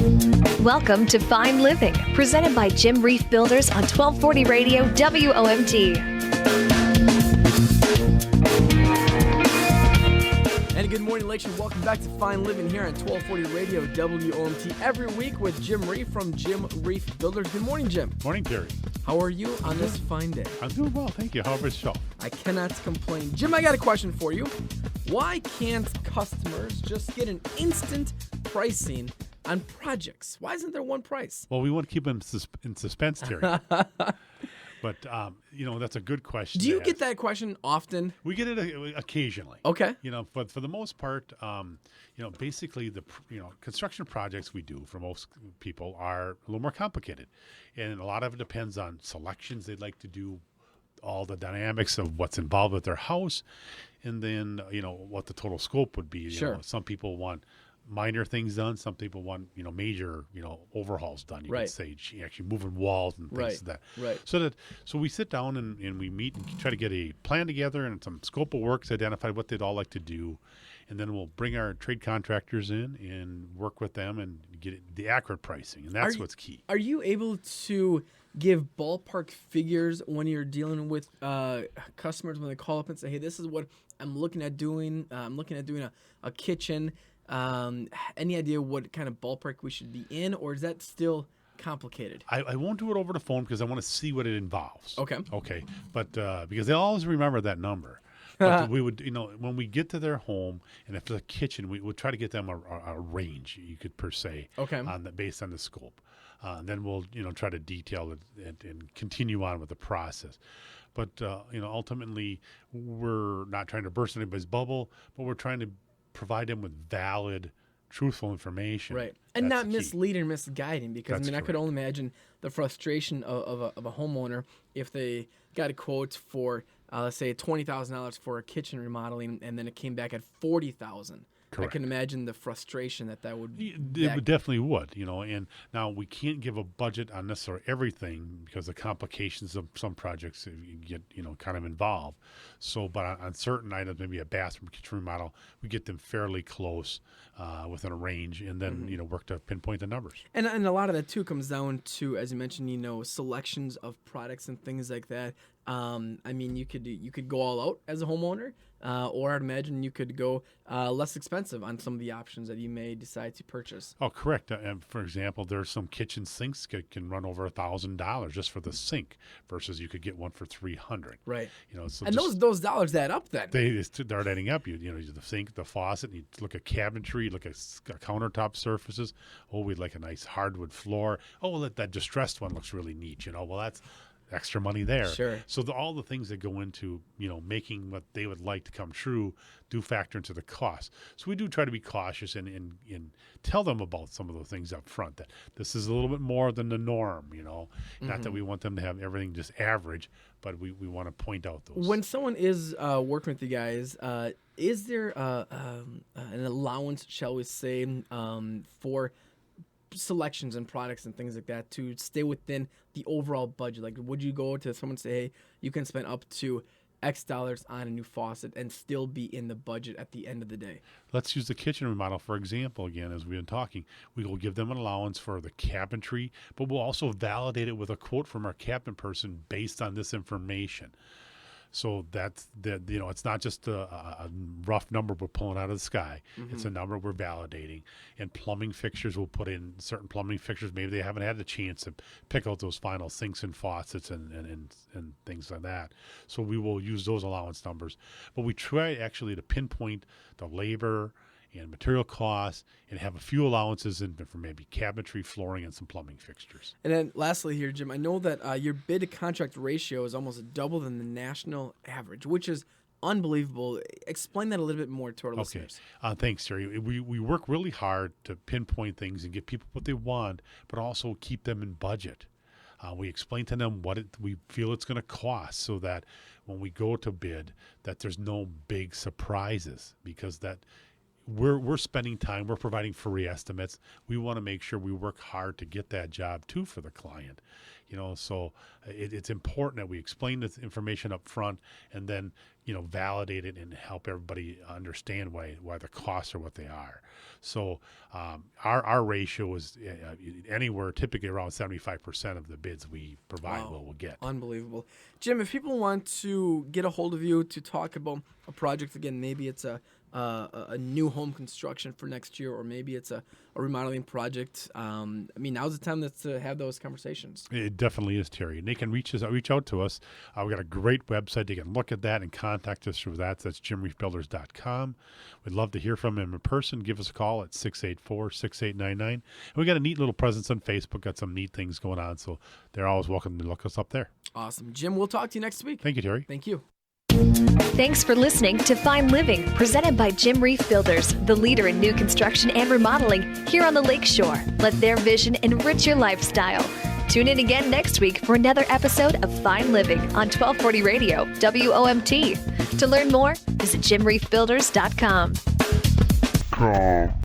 Welcome to Fine Living, presented by Jim Reif Builders on 1240 Radio WOMT. And good morning, Lakeshore. Welcome back to Fine Living here on 1240 Radio WOMT every week with Jim Reif from Jim Reif Builders. Good morning, Jim. Morning, Terry. How are you on this fine day? I'm doing well, thank you. How about yourself? I cannot complain. Jim, I got a question for you. Why can't customers just get an instant pricing on projects? Why isn't there one price? Well, we want to keep them in suspense, Terry. But, that's a good question. Do you get that question often? We get it occasionally. Okay. But for the most part, basically the construction projects we do for most people are a little more complicated. And a lot of it depends on selections they'd like to do, all the dynamics of what's involved with their house, and then, what the total scope would be. Sure. Some people want minor things done. Some people want, major, overhauls done. You Right. could say actually moving walls and things Right. like that. Right. So we sit down and we meet and try to get a plan together and some scope of work to identify what they'd all like to do. And then we'll bring our trade contractors in and work with them and get the accurate pricing. And that's what's key. Are you able to give ballpark figures when you're dealing with customers when they call up and say, hey, this is what I'm looking at doing. I'm looking at doing a kitchen. Any idea what kind of ballpark we should be in, or is that still complicated? I won't do it over the phone because I want to see what it involves. Okay. But because they'll always remember that number. But we would, when we get to their home, and if it's a kitchen, we would try to get them a range, you could per se, Okay. Based on the scope. And then we'll, try to detail it and continue on with the process. But, ultimately, we're not trying to burst anybody's bubble, but we're trying to provide them with valid, truthful information. Right. And That's not the key. misleading or misguiding, because That's I could correct. only imagine the frustration of a homeowner if they got a quote for, let's say, $20,000 for a kitchen remodeling, and then it came back at $40,000. I Correct. can imagine the frustration that would. It definitely would, and now we can't give a budget on necessarily everything because the complications of some projects you get, kind of involved. So, but on certain items, maybe a bathroom, kitchen remodel, we get them fairly close within a range, and then work to pinpoint the numbers. And a lot of that too comes down to, as you mentioned, selections of products and things like that. You could go all out as a homeowner, or I'd imagine you could go less expensive on some of the options that you may decide to purchase. Oh, correct. For example, there's some kitchen sinks can run over $1,000 just for the sink, versus you could get one for $300. Right. So And those dollars add up then. They start adding up. The sink, the faucet. You look at cabinetry, look at countertop surfaces. Oh, we'd like a nice hardwood floor. Oh, well, that distressed one looks really neat. Well, that's extra money there. Sure. So all the things that go into making what they would like to come true do factor into the cost. So we do try to be cautious and tell them about some of those things up front, that this is a little bit more than the norm. Not that we want them to have everything just average, but we want to point out those. When someone is working with you guys, is there an allowance, shall we say, for selections and products and things like that to stay within the overall budget? Like, would you go to someone and say, hey, you can spend up to X dollars on a new faucet and still be in the budget at the end of the day? Let's use the kitchen remodel, for example, again, as we've been talking. We will give them an allowance for the cabinetry, but we'll also validate it with a quote from our cabinet person based on this information. So that's it's not just a rough number we're pulling out of the sky. It's a number we're validating. And plumbing fixtures, we'll put in certain plumbing fixtures. Maybe they haven't had the chance to pick out those final sinks and faucets and things like that. So we will use those allowance numbers. But we try actually to pinpoint the labor and material costs and have a few allowances in for maybe cabinetry, flooring, and some plumbing fixtures. And then lastly here, Jim, I know that your bid to contract ratio is almost double than the national average, which is unbelievable. Explain that a little bit more to our listeners. Thanks, Terry. We work really hard to pinpoint things and get people what they want, but also keep them in budget. We explain to them what we feel it's going to cost, so that when we go to bid, that there's no big surprises, because that we're spending time, we're providing free estimates. We want to make sure we work hard to get that job too for the client. So it's important that we explain this information up front and then, validate it and help everybody understand why the costs are what they are. So our ratio is anywhere typically around 75% of the bids we provide we'll get. Unbelievable. Jim, if people want to get a hold of you to talk about a project, again, maybe it's a new home construction for next year, or maybe it's a remodeling project. Now's the time to have those conversations. It definitely is, Terry. And they can reach out to us. We've got a great website. They can look at that and contact us through that. That's jimreifbuilders.com. We'd love to hear from them in person. Give us a call at 684-6899. And we got a neat little presence on Facebook. Got some neat things going on. So they're always welcome to look us up there. Awesome. Jim, we'll talk to you next week. Thank you, Terry. Thank you. Thanks for listening to Fine Living, presented by Jim Reif Builders, the leader in new construction and remodeling here on the Lakeshore. Let their vision enrich your lifestyle. Tune in again next week for another episode of Fine Living on 1240 Radio, WOMT. To learn more, visit jimreifbuilders.com.